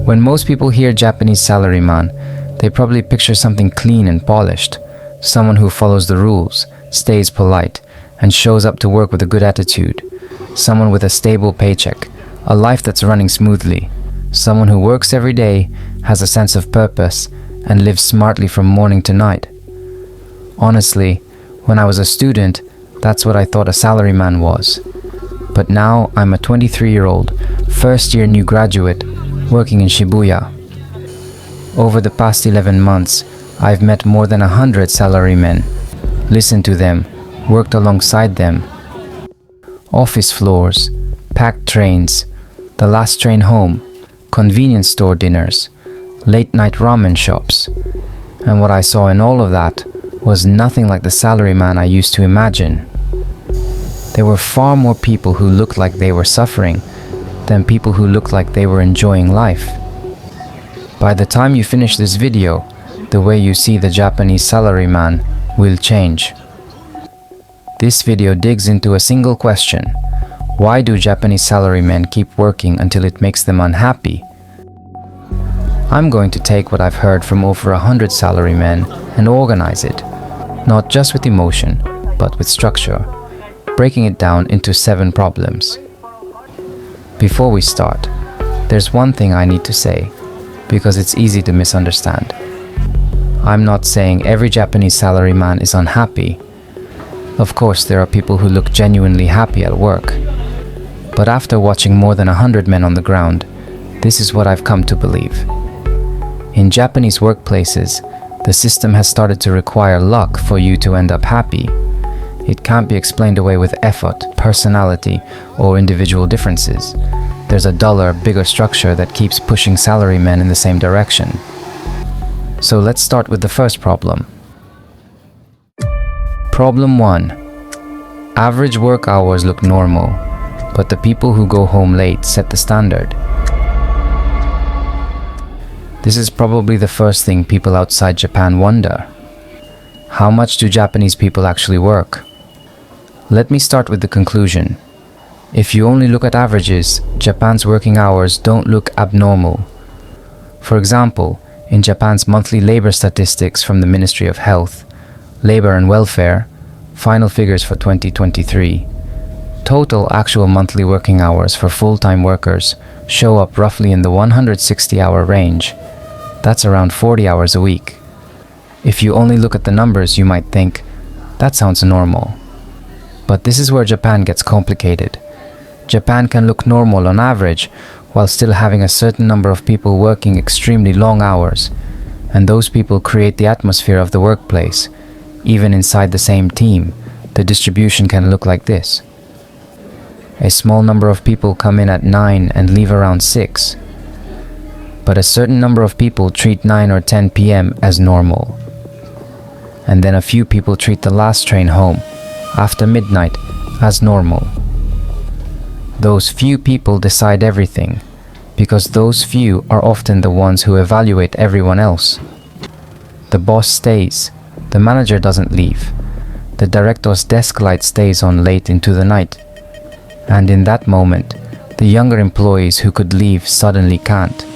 When most people hear Japanese salaryman, they probably picture something clean and polished, someone who follows the rules, stays polite, and shows up to work with a good attitude, someone with a stable paycheck, a life that's running smoothly, someone who works every day, has a sense of purpose, and lives smartly from morning to night. Honestly, when I was a student, that's what I thought a salaryman was. But now I'm a 23-year-old, first-year new graduate, working in Shibuya. Over the past 11 months, I've met more than 100 salarymen, listened to them, worked alongside them. Office floors, packed trains, the last train home, convenience store dinners, late-night ramen shops. And what I saw in all of that was nothing like the salaryman I used to imagine. There were far more people who looked like they were suffering than people who looked like they were enjoying life. By the time you finish this video, the way you see the Japanese salaryman will change. This video digs into a single question. Why do Japanese salarymen keep working until it makes them unhappy? I'm going to take what I've heard from over 100 salarymen and organize it, not just with emotion, but with structure, breaking it down into 7 problems. Before we start, there's one thing I need to say, because it's easy to misunderstand. I'm not saying every Japanese salaryman is unhappy. Of course, there are people who look genuinely happy at work. But after watching more than 100 men on the ground, this is what I've come to believe. In Japanese workplaces, the system has started to require luck for you to end up happy. It can't be explained away with effort, personality, or individual differences. There's a duller, bigger structure that keeps pushing salarymen in the same direction. So let's start with the first problem. Problem 1. Average work hours look normal, but the people who go home late set the standard. This is probably the first thing people outside Japan wonder. How much do Japanese people actually work? Let me start with the conclusion. If you only look at averages, Japan's working hours don't look abnormal. For example, in Japan's monthly labor statistics from the Ministry of Health, Labor and Welfare, final figures for 2023, total actual monthly working hours for full-time workers show up roughly in the 160-hour range. That's around 40 hours a week. If you only look at the numbers, you might think, that sounds normal. But this is where Japan gets complicated. Japan can look normal on average while still having a certain number of people working extremely long hours, and those people create the atmosphere of the workplace. Even inside the same team, the distribution can look like this. A small number of people come in at 9 and leave around 6. But a certain number of people treat 9 or 10 p.m. as normal. And then a few people treat the last train home, after midnight, as normal. Those few people decide everything, because those few are often the ones who evaluate everyone else. The boss stays, the manager doesn't leave, the director's desk light stays on late into the night. And in that moment, the younger employees who could leave suddenly can't.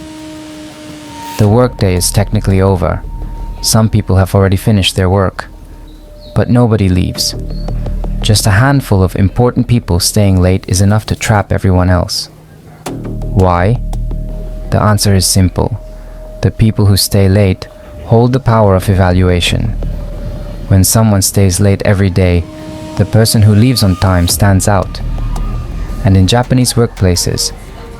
The workday is technically over. Some people have already finished their work. But nobody leaves. Just a handful of important people staying late is enough to trap everyone else. Why? The answer is simple. The people who stay late hold the power of evaluation. When someone stays late every day, the person who leaves on time stands out. And in Japanese workplaces,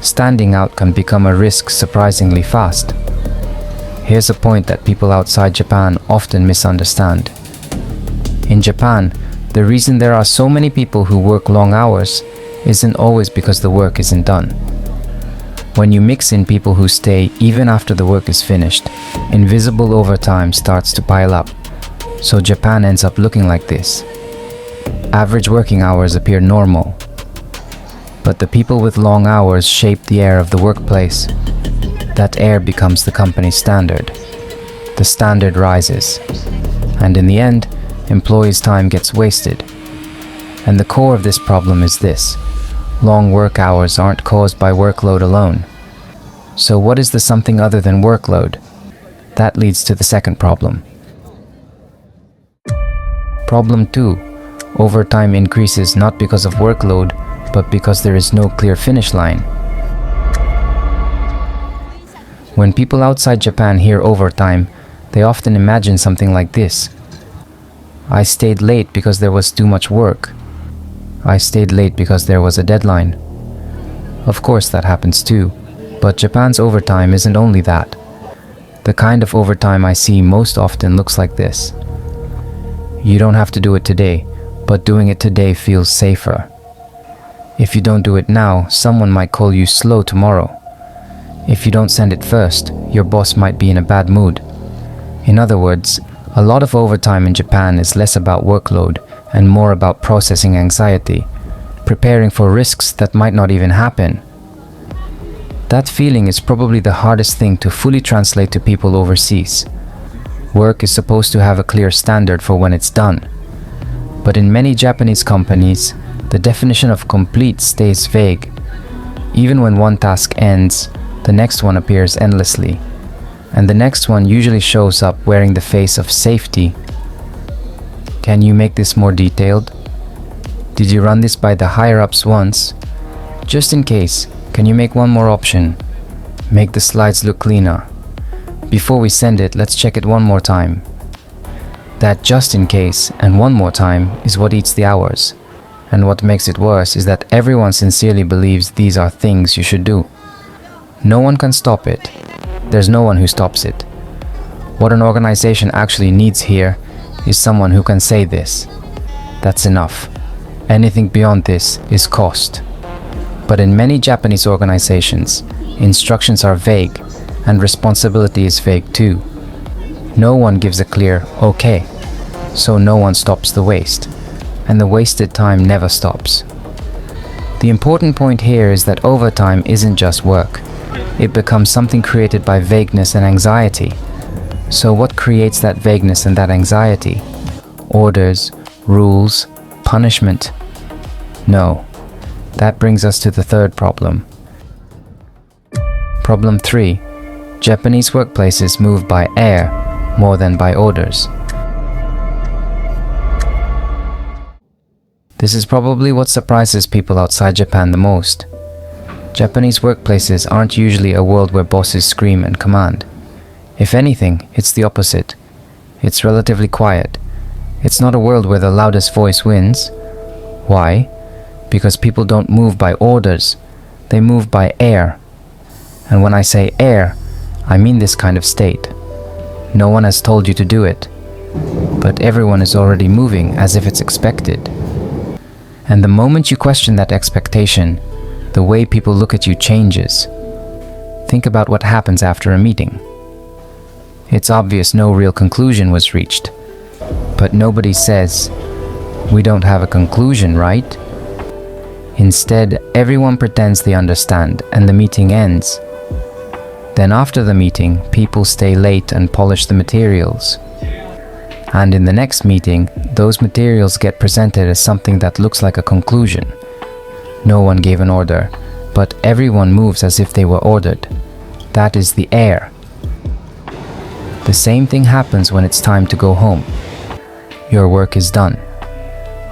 standing out can become a risk surprisingly fast. Here's a point that people outside Japan often misunderstand. In Japan, the reason there are so many people who work long hours isn't always because the work isn't done. When you mix in people who stay even after the work is finished, invisible overtime starts to pile up. So Japan ends up looking like this. Average working hours appear normal. But the people with long hours shape the air of the workplace. That air becomes the company's standard. The standard rises. And in the end, employees' time gets wasted. And the core of this problem is this. Long work hours aren't caused by workload alone. So what is the something other than workload? That leads to the second problem. Problem 2. Overtime increases not because of workload, but because there is no clear finish line. When people outside Japan hear overtime, they often imagine something like this. I stayed late because there was too much work. I stayed late because there was a deadline. Of course that happens too, but Japan's overtime isn't only that. The kind of overtime I see most often looks like this. You don't have to do it today, but doing it today feels safer. If you don't do it now, someone might call you slow tomorrow. If you don't send it first, your boss might be in a bad mood. In other words, a lot of overtime in Japan is less about workload and more about processing anxiety, preparing for risks that might not even happen. That feeling is probably the hardest thing to fully translate to people overseas. Work is supposed to have a clear standard for when it's done. But in many Japanese companies, the definition of complete stays vague. Even when one task ends, the next one appears endlessly. And the next one usually shows up wearing the face of safety. Can you make this more detailed? Did you run this by the higher-ups once? Just in case, can you make one more option? Make the slides look cleaner. Before we send it, let's check it one more time. That just in case and one more time is what eats the hours. And what makes it worse is that everyone sincerely believes these are things you should do. No one can stop it. There's no one who stops it. What an organization actually needs here is someone who can say this. That's enough. Anything beyond this is cost. But in many Japanese organizations, instructions are vague and responsibility is vague too. No one gives a clear okay, so no one stops the waste, and the wasted time never stops. The important point here is that overtime isn't just work. It becomes something created by vagueness and anxiety. So what creates that vagueness and that anxiety? Orders, rules, punishment? No. That brings us to the third problem. Problem 3. Japanese workplaces move by air more than by orders. This is probably what surprises people outside Japan the most. Japanese workplaces aren't usually a world where bosses scream and command. If anything, it's the opposite. It's relatively quiet. It's not a world where the loudest voice wins. Why? Because people don't move by orders. They move by air. And when I say air, I mean this kind of state. No one has told you to do it, but everyone is already moving as if it's expected. And the moment you question that expectation, the way people look at you changes. Think about what happens after a meeting. It's obvious no real conclusion was reached, but nobody says, "We don't have a conclusion, right?" Instead, everyone pretends they understand and the meeting ends. Then after the meeting, people stay late and polish the materials. And in the next meeting, those materials get presented as something that looks like a conclusion. No one gave an order, but everyone moves as if they were ordered. That is the air. The same thing happens when it's time to go home. Your work is done,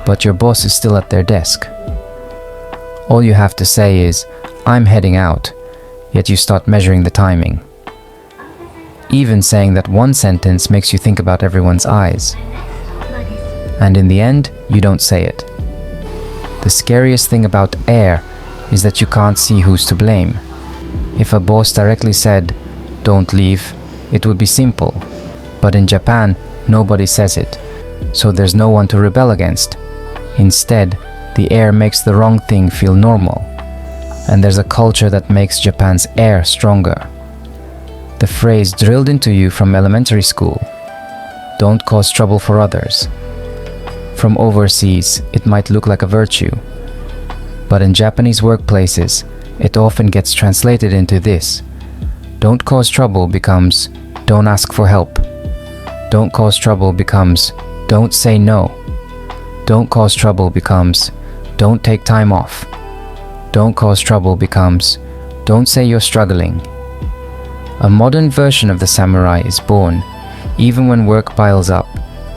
but your boss is still at their desk. All you have to say is, "I'm heading out," yet you start measuring the timing. Even saying that one sentence makes you think about everyone's eyes. And in the end, you don't say it. The scariest thing about air is that you can't see who's to blame. If a boss directly said, "Don't leave," it would be simple. But in Japan, nobody says it, so there's no one to rebel against. Instead, the air makes the wrong thing feel normal. And there's a culture that makes Japan's air stronger. The phrase drilled into you from elementary school, "Don't cause trouble for others." From overseas, it might look like a virtue. But in Japanese workplaces, it often gets translated into this. Don't cause trouble becomes, don't ask for help. Don't cause trouble becomes, don't say no. Don't cause trouble becomes, don't take time off. Don't cause trouble becomes, don't say you're struggling. A modern version of the samurai is born. Even when work piles up,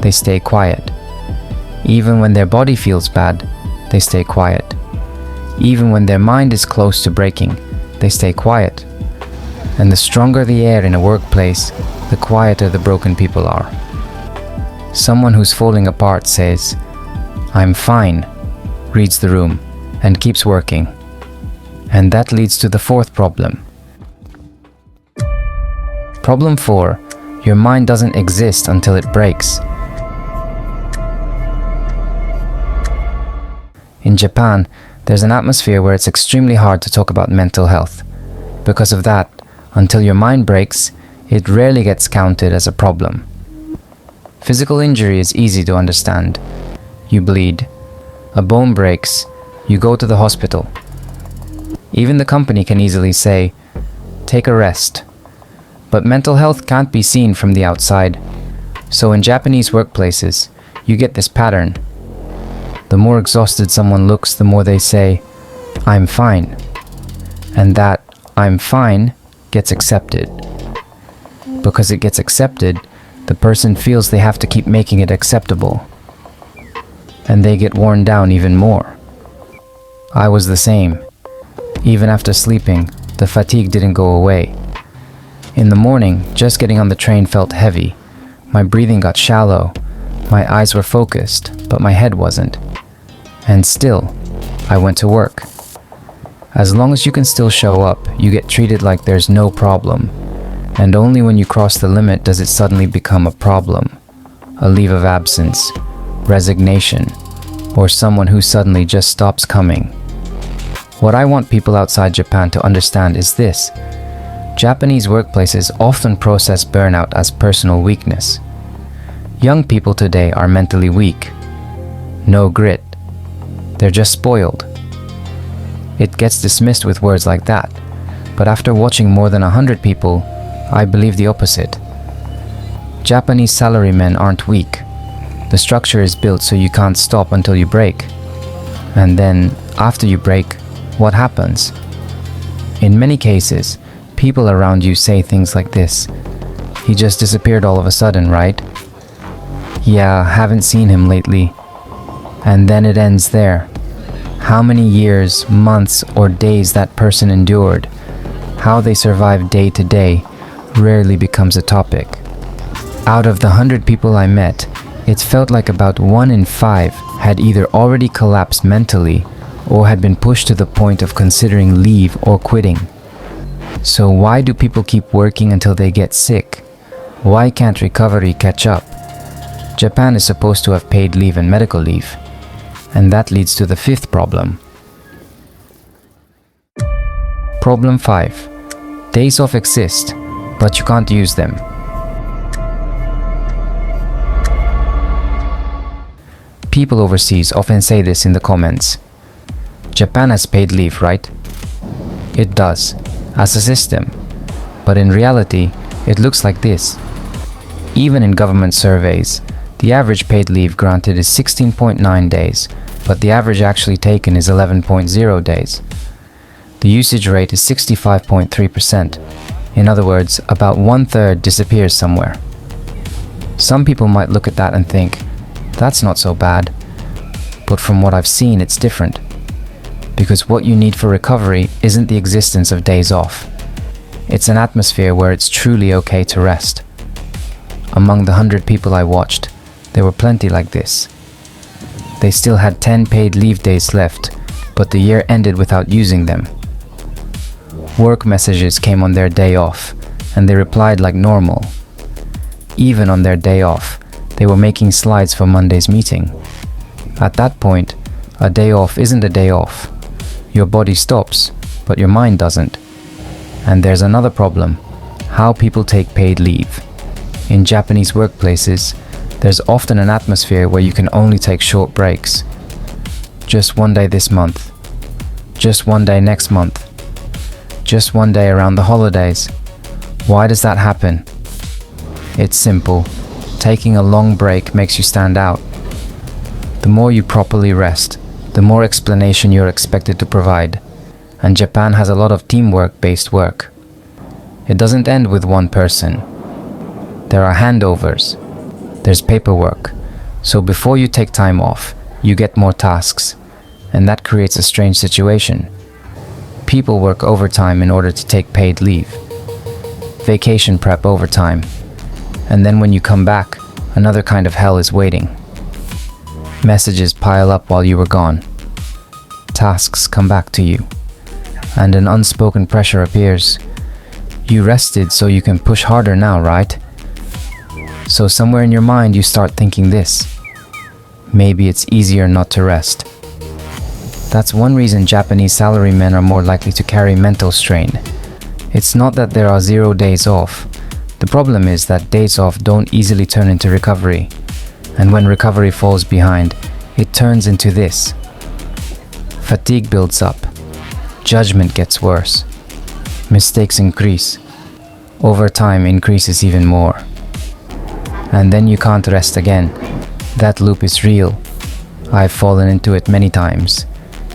they stay quiet. Even when their body feels bad, they stay quiet. Even when their mind is close to breaking, they stay quiet. And the stronger the air in a workplace, the quieter the broken people are. Someone who's falling apart says, "I'm fine," reads the room, and keeps working. And that leads to the fourth problem. Problem 4. Your mind doesn't exist until it breaks. In Japan, there's an atmosphere where it's extremely hard to talk about mental health. Because of that, until your mind breaks, it rarely gets counted as a problem. Physical injury is easy to understand. You bleed. A bone breaks. You go to the hospital. Even the company can easily say, "Take a rest." But mental health can't be seen from the outside. So in Japanese workplaces, you get this pattern. The more exhausted someone looks, the more they say, "I'm fine." And that "I'm fine" gets accepted. Because it gets accepted, the person feels they have to keep making it acceptable. And they get worn down even more. I was the same. Even after sleeping, the fatigue didn't go away. In the morning, just getting on the train felt heavy. My breathing got shallow. My eyes were focused, but my head wasn't. And still, I went to work. As long as you can still show up, you get treated like there's no problem. And only when you cross the limit does it suddenly become a problem. A leave of absence, resignation, or someone who suddenly just stops coming. What I want people outside Japan to understand is this. Japanese workplaces often process burnout as personal weakness. Young people today are mentally weak. No grit. They're just spoiled. It gets dismissed with words like that, but after watching more than 100 people, I believe the opposite. Japanese salarymen aren't weak. The structure is built so you can't stop until you break. And then, after you break, what happens? In many cases, people around you say things like this. "He just disappeared all of a sudden, right? Yeah, haven't seen him lately." And then it ends there. How many years, months, or days that person endured, how they survived day to day, rarely becomes a topic. Out of the 100 people I met, it felt like about 1 in 5 had either already collapsed mentally or had been pushed to the point of considering leave or quitting. So why do people keep working until they get sick? Why can't recovery catch up? Japan is supposed to have paid leave and medical leave. And that leads to the fifth problem. Problem 5. Days off exist, but you can't use them. People overseas often say this in the comments. Japan has paid leave, right? It does, as a system. But in reality, it looks like this. Even in government surveys, the average paid leave granted is 16.9 days, but the average actually taken is 11.0 days. The usage rate is 65.3%. In other words, about 1/3 disappears somewhere. Some people might look at that and think, that's not so bad. But from what I've seen, it's different. Because what you need for recovery isn't the existence of days off. It's an atmosphere where it's truly okay to rest. Among the 100 people I watched, there were plenty like this. They still had 10 paid leave days left, but the year ended without using them. Work messages came on their day off, and they replied like normal. Even on their day off, they were making slides for Monday's meeting. At that point, a day off isn't a day off. Your body stops, but your mind doesn't. And there's another problem: how people take paid leave. In Japanese workplaces, there's often an atmosphere where you can only take short breaks. Just one day this month. Just one day next month. Just one day around the holidays. Why does that happen? It's simple. Taking a long break makes you stand out. The more you properly rest, the more explanation you're expected to provide. And Japan has a lot of teamwork-based work. It doesn't end with one person. There are handovers. There's paperwork. So before you take time off, you get more tasks. And that creates a strange situation. People work overtime in order to take paid leave. Vacation prep overtime. And then when you come back, another kind of hell is waiting. Messages pile up while you were gone. Tasks come back to you. And an unspoken pressure appears. You rested so you can push harder now, right? So somewhere in your mind you start thinking this. Maybe it's easier not to rest. That's one reason Japanese salarymen are more likely to carry mental strain. It's not that there are 0 days off. The problem is that days off don't easily turn into recovery. And when recovery falls behind, it turns into this. Fatigue builds up. Judgment gets worse. Mistakes increase. Overtime increases even more. And then you can't rest again. That loop is real. I've fallen into it many times.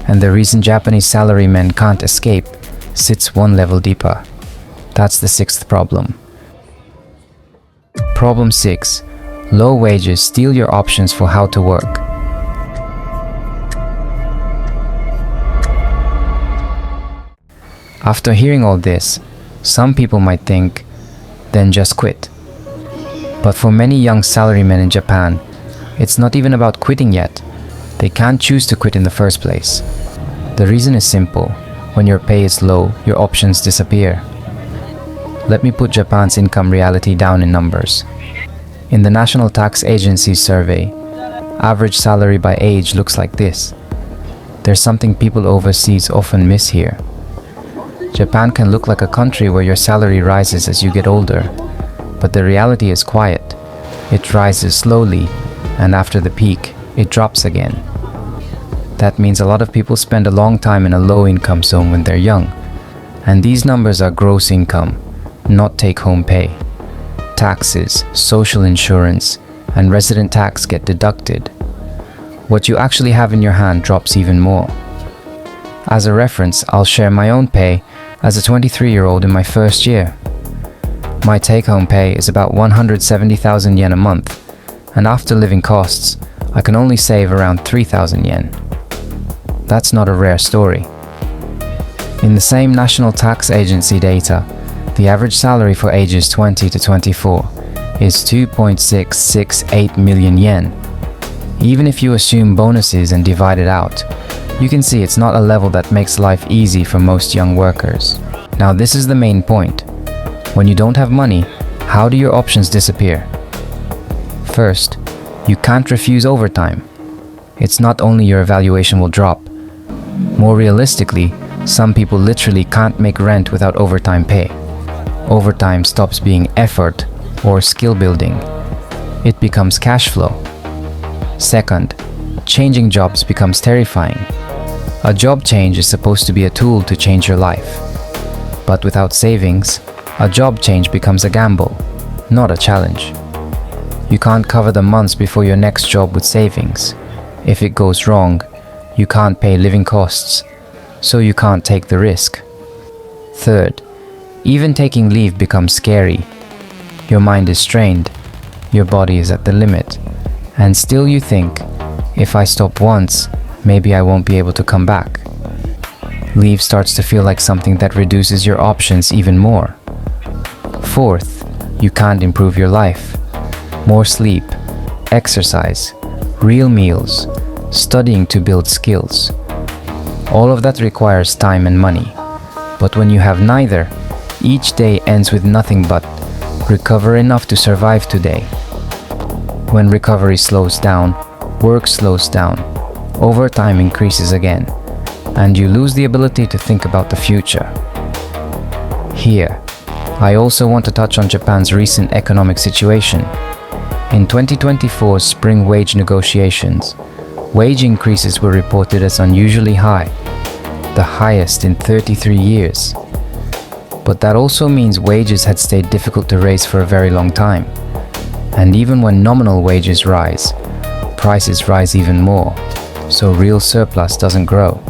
And the reason Japanese salarymen can't escape sits one level deeper. That's the sixth problem. Problem 6. Low wages steal your options for how to work. After hearing all this, some people might think, then just quit. But for many young salarymen in Japan, it's not even about quitting yet. They can't choose to quit in the first place. The reason is simple. When your pay is low, your options disappear. Let me put Japan's income reality down in numbers. In the National Tax Agency's survey, average salary by age looks like this. There's something people overseas often miss here. Japan can look like a country where your salary rises as you get older, but the reality is quiet. It rises slowly, and after the peak, it drops again. That means a lot of people spend a long time in a low-income zone when they're young, and these numbers are gross income, not take-home pay. Taxes, social insurance, and resident tax get deducted. What you actually have in your hand drops even more. As a reference, I'll share my own pay as a 23-year-old in my first year. My take-home pay is about 170,000 yen a month, and after living costs, I can only save around 3,000 yen. That's not a rare story. In the same National Tax Agency data, the average salary for ages 20 to 24 is 2.668 million yen. Even if you assume bonuses and divide it out, you can see it's not a level that makes life easy for most young workers. Now this is the main point. When you don't have money, how do your options disappear? First, you can't refuse overtime. It's not only your evaluation will drop. More realistically, some people literally can't make rent without overtime pay. Overtime stops being effort or skill building. It becomes cash flow. Second, changing jobs becomes terrifying. A job change is supposed to be a tool to change your life. But without savings, a job change becomes a gamble, not a challenge. You can't cover the months before your next job with savings. If it goes wrong, you can't pay living costs, so you can't take the risk. Third, even taking leave becomes scary. Your mind is strained, your body is at the limit, and still you think, if I stop once, maybe I won't be able to come back. Leave starts to feel like something that reduces your options even more. Fourth, you can't improve your life. More sleep, exercise, real meals, studying to build skills. All of that requires time and money. But when you have neither, each day ends with nothing but recover enough to survive today. When recovery slows down, work slows down, overtime increases again, and you lose the ability to think about the future. Here, I also want to touch on Japan's recent economic situation. In 2024's spring wage negotiations, wage increases were reported as unusually high, the highest in 33 years. But that also means wages had stayed difficult to raise for a very long time. And even when nominal wages rise, prices rise even more, so real surplus doesn't grow.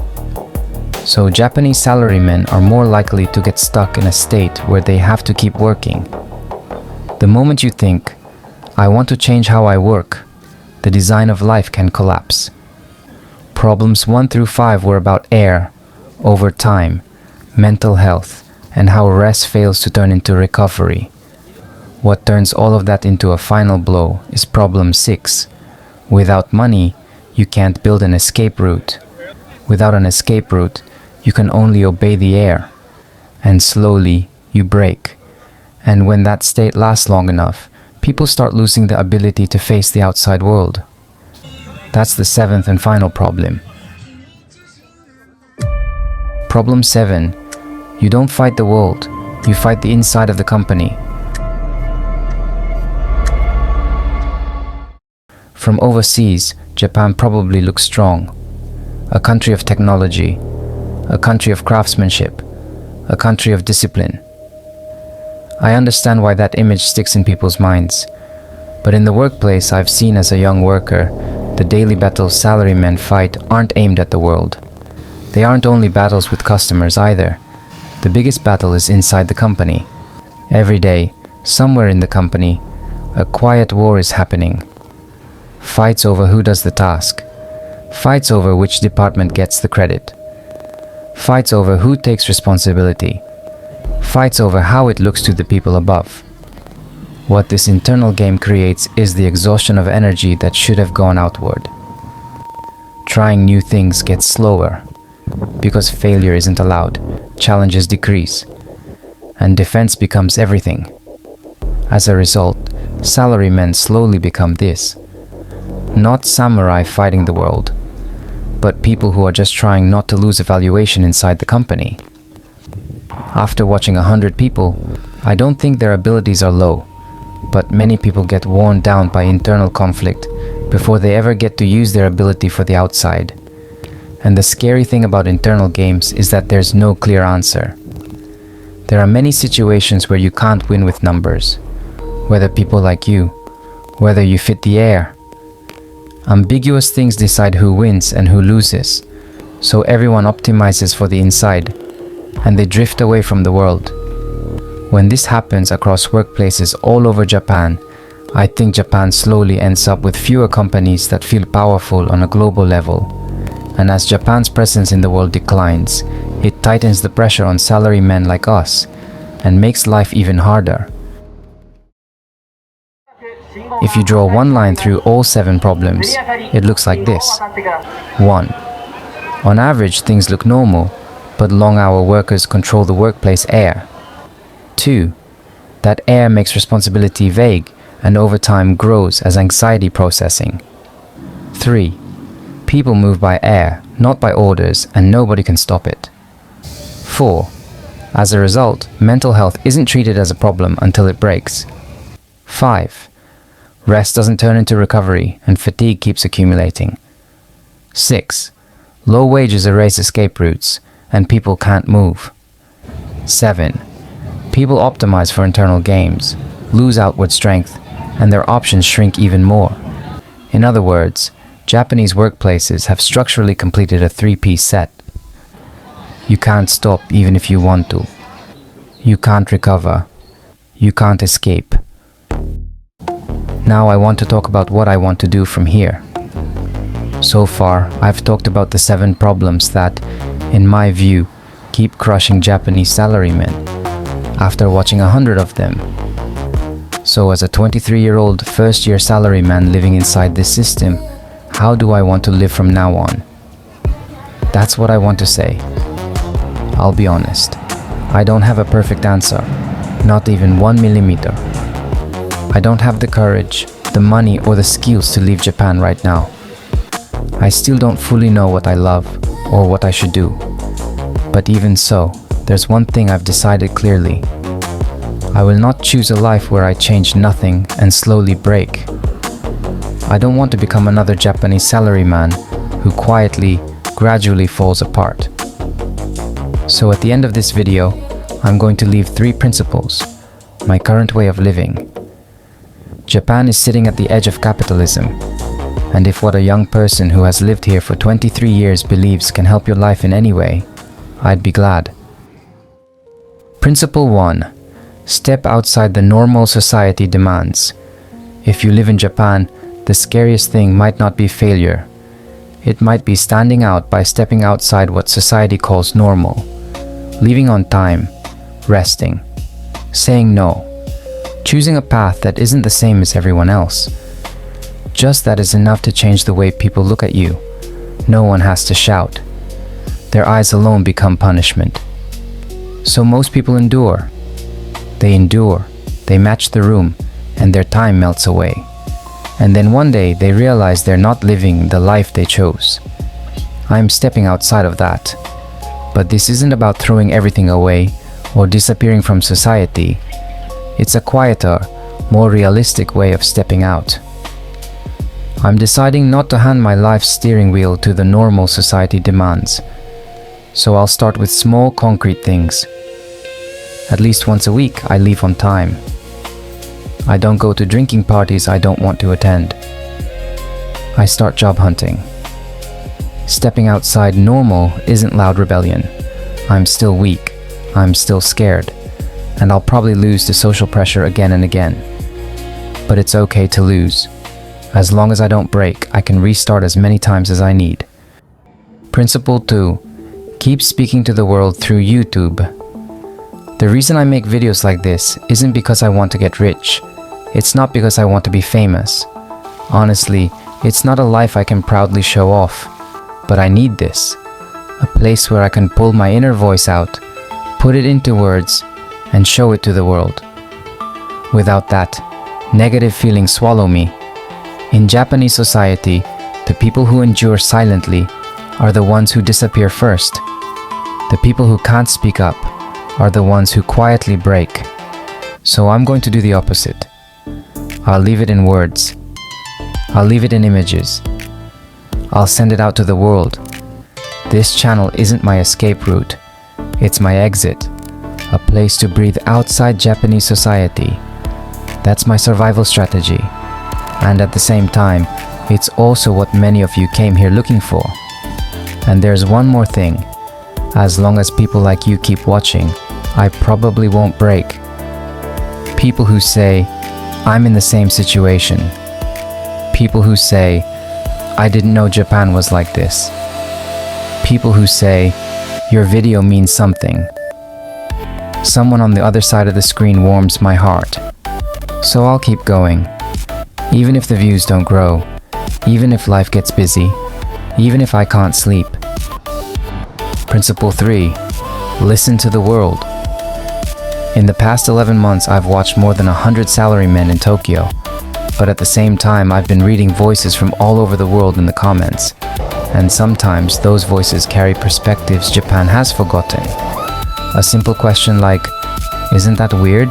So Japanese salarymen are more likely to get stuck in a state where they have to keep working. The moment you think, I want to change how I work, the design of life can collapse. Problems 1 through 5 were about air, overtime, mental health, and how rest fails to turn into recovery. What turns all of that into a final blow is problem 6. Without money, you can't build an escape route. Without an escape route, you can only obey the air. And slowly, you break. And when that state lasts long enough, people start losing the ability to face the outside world. That's the 7th and final problem. Problem 7. You don't fight the world, you fight the inside of the company. From overseas, Japan probably looks strong. A country of technology, a country of craftsmanship, a country of discipline. I understand why that image sticks in people's minds. But in the workplace I've seen as a young worker, the daily battles salarymen fight aren't aimed at the world. They aren't only battles with customers either. The biggest battle is inside the company. Every day, somewhere in the company, a quiet war is happening. Fights over who does the task. Fights over which department gets the credit. Fights over who takes responsibility. Fights over how it looks to the people above. What this internal game creates is the exhaustion of energy that should have gone outward. Trying new things gets slower. Because failure isn't allowed, challenges decrease. And defense becomes everything. As a result, salarymen slowly become this. Not samurai fighting the world, but people who are just trying not to lose a valuation inside the company. After watching 100 people, I don't think their abilities are low, but many people get worn down by internal conflict before they ever get to use their ability for the outside. And the scary thing about internal games is that there's no clear answer. There are many situations where you can't win with numbers, whether people like you, whether you fit the air. Ambiguous things decide who wins and who loses, so everyone optimizes for the inside, and they drift away from the world. When this happens across workplaces all over Japan, I think Japan slowly ends up with fewer companies that feel powerful on a global level. And as Japan's presence in the world declines, it tightens the pressure on salarymen like us and makes life even harder. If you draw one line through all 7 problems, it looks like this. 1. On average, things look normal, but long-hour workers control the workplace air. 2. That air makes responsibility vague and overtime grows as anxiety processing. 3. People move by air, not by orders, and nobody can stop it. 4. As a result, mental health isn't treated as a problem until it breaks. 5. Rest doesn't turn into recovery, and fatigue keeps accumulating. 6. Low wages erase escape routes, and people can't move. 7. People optimize for internal games, lose outward strength, and their options shrink even more. In other words, Japanese workplaces have structurally completed a 3-piece set. You can't stop even if you want to. You can't recover. You can't escape. Now I want to talk about what I want to do from here. So far, I've talked about the 7 problems that, in my view, keep crushing Japanese salarymen, after watching 100 of them. So as a 23-year-old first-year salaryman living inside this system, how do I want to live from now on? That's what I want to say. I'll be honest. I don't have a perfect answer, not even 1 millimeter. I don't have the courage, the money, or the skills to leave Japan right now. I still don't fully know what I love or what I should do. But even so, there's one thing I've decided clearly. I will not choose a life where I change nothing and slowly break. I don't want to become another Japanese salaryman who quietly, gradually falls apart. So at the end of this video, I'm going to leave 3 principles, my current way of living. Japan is sitting at the edge of capitalism, and if what a young person who has lived here for 23 years believes can help your life in any way, I'd be glad. Principle 1. Step outside the normal society demands. If you live in Japan, the scariest thing might not be failure. It might be standing out by stepping outside what society calls normal. Leaving on time, resting, saying no, choosing a path that isn't the same as everyone else. Just that is enough to change the way people look at you. No one has to shout. Their eyes alone become punishment. So most people endure. They endure, they match the room, and their time melts away. And then one day they realize they're not living the life they chose. I'm stepping outside of that. But this isn't about throwing everything away or disappearing from society. It's a quieter, more realistic way of stepping out. I'm deciding not to hand my life's steering wheel to the normal society demands. So I'll start with small, concrete things. At least once a week, I leave on time. I don't go to drinking parties I don't want to attend. I start job hunting. Stepping outside normal isn't loud rebellion. I'm still weak. I'm still scared. And I'll probably lose to social pressure again and again. But it's okay to lose. As long as I don't break, I can restart as many times as I need. Principle 2. Keep speaking to the world through YouTube. The reason I make videos like this isn't because I want to get rich. It's not because I want to be famous. Honestly, it's not a life I can proudly show off. But I need this. A place where I can pull my inner voice out, put it into words, and show it to the world. Without that, negative feelings swallow me. In Japanese society, the people who endure silently are the ones who disappear first. The people who can't speak up are the ones who quietly break. So I'm going to do the opposite. I'll leave it in words. I'll leave it in images. I'll send it out to the world. This channel isn't my escape route. It's my exit. A place to breathe outside Japanese society. That's my survival strategy. And at the same time, it's also what many of you came here looking for. And there's one more thing. As long as people like you keep watching, I probably won't break. People who say, I'm in the same situation. People who say, I didn't know Japan was like this. People who say, your video means something. Someone on the other side of the screen warms my heart. So I'll keep going. Even if the views don't grow. Even if life gets busy. Even if I can't sleep. Principle 3. Listen to the world. In the past 11 months, I've watched more than 100 salarymen in Tokyo. But at the same time, I've been reading voices from all over the world in the comments. And sometimes those voices carry perspectives Japan has forgotten. A simple question like, isn't that weird?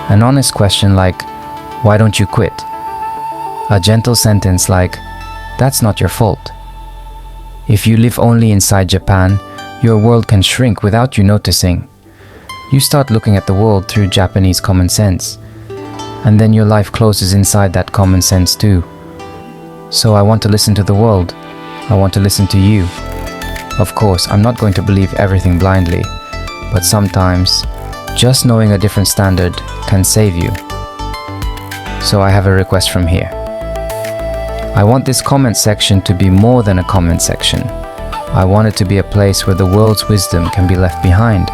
An honest question like, why don't you quit? A gentle sentence like, that's not your fault. If you live only inside Japan, your world can shrink without you noticing. You start looking at the world through Japanese common sense. And then your life closes inside that common sense too. So I want to listen to the world. I want to listen to you. Of course, I'm not going to believe everything blindly. But sometimes, just knowing a different standard can save you. So I have a request from here. I want this comment section to be more than a comment section. I want it to be a place where the world's wisdom can be left behind.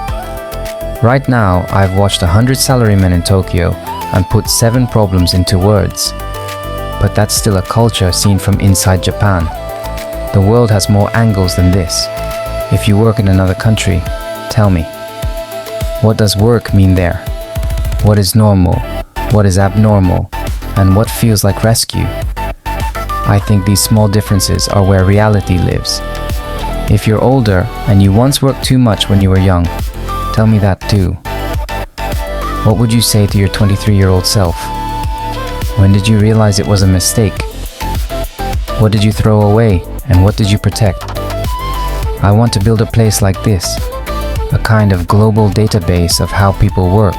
Right now, I've watched 100 salarymen in Tokyo and put 7 problems into words. But that's still a culture seen from inside Japan. The world has more angles than this. If you work in another country, tell me. What does work mean there? What is normal? What is abnormal? And what feels like rescue? I think these small differences are where reality lives. If you're older and you once worked too much when you were young, tell me that too. What would you say to your 23-year-old self? When did you realize it was a mistake? What did you throw away and what did you protect? I want to build a place like this, a kind of global database of how people work.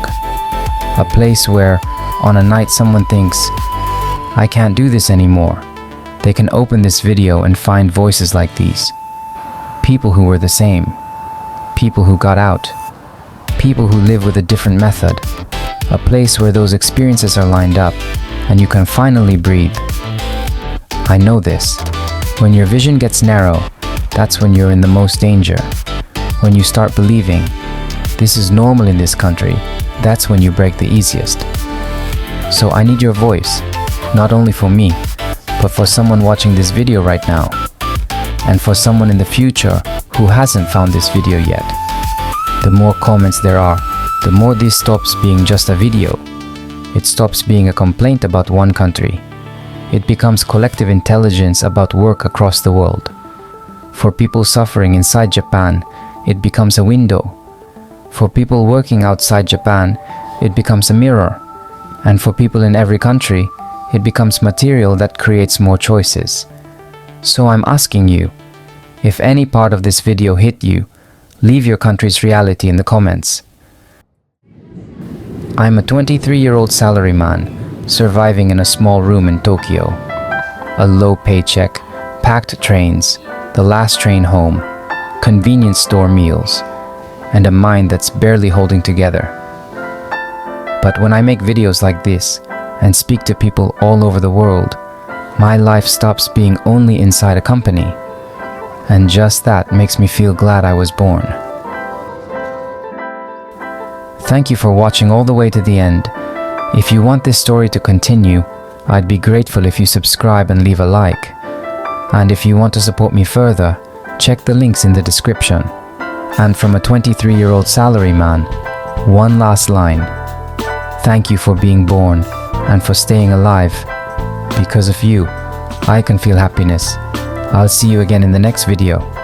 A place where, on a night someone thinks, I can't do this anymore, they can open this video and find voices like these. People who were the same. people who got out, people who live with a different method, a place where those experiences are lined up and you can finally breathe. I know this. When your vision gets narrow, that's when you're in the most danger. When you start believing, this is normal in this country, that's when you break the easiest. So I need your voice, not only for me, but for someone watching this video right now, and for someone in the future who hasn't found this video yet. The more comments there are, the more this stops being just a video. It stops being a complaint about one country. It becomes collective intelligence about work across the world. For people suffering inside Japan, it becomes a window. For people working outside Japan, it becomes a mirror. And for people in every country, it becomes material that creates more choices. So I'm asking you, if any part of this video hit you, leave your country's reality in the comments. I'm a 23-year-old salaryman, surviving in a small room in Tokyo. A low paycheck, packed trains, the last train home, convenience store meals, and a mind that's barely holding together. But when I make videos like this and speak to people all over the world, my life stops being only inside a company. And just that makes me feel glad I was born. Thank you for watching all the way to the end. If you want this story to continue, I'd be grateful if you subscribe and leave a like. And if you want to support me further, check the links in the description. And from a 23-year-old salaryman, one last line. Thank you for being born and for staying alive. Because of you, I can feel happiness. I'll see you again in the next video.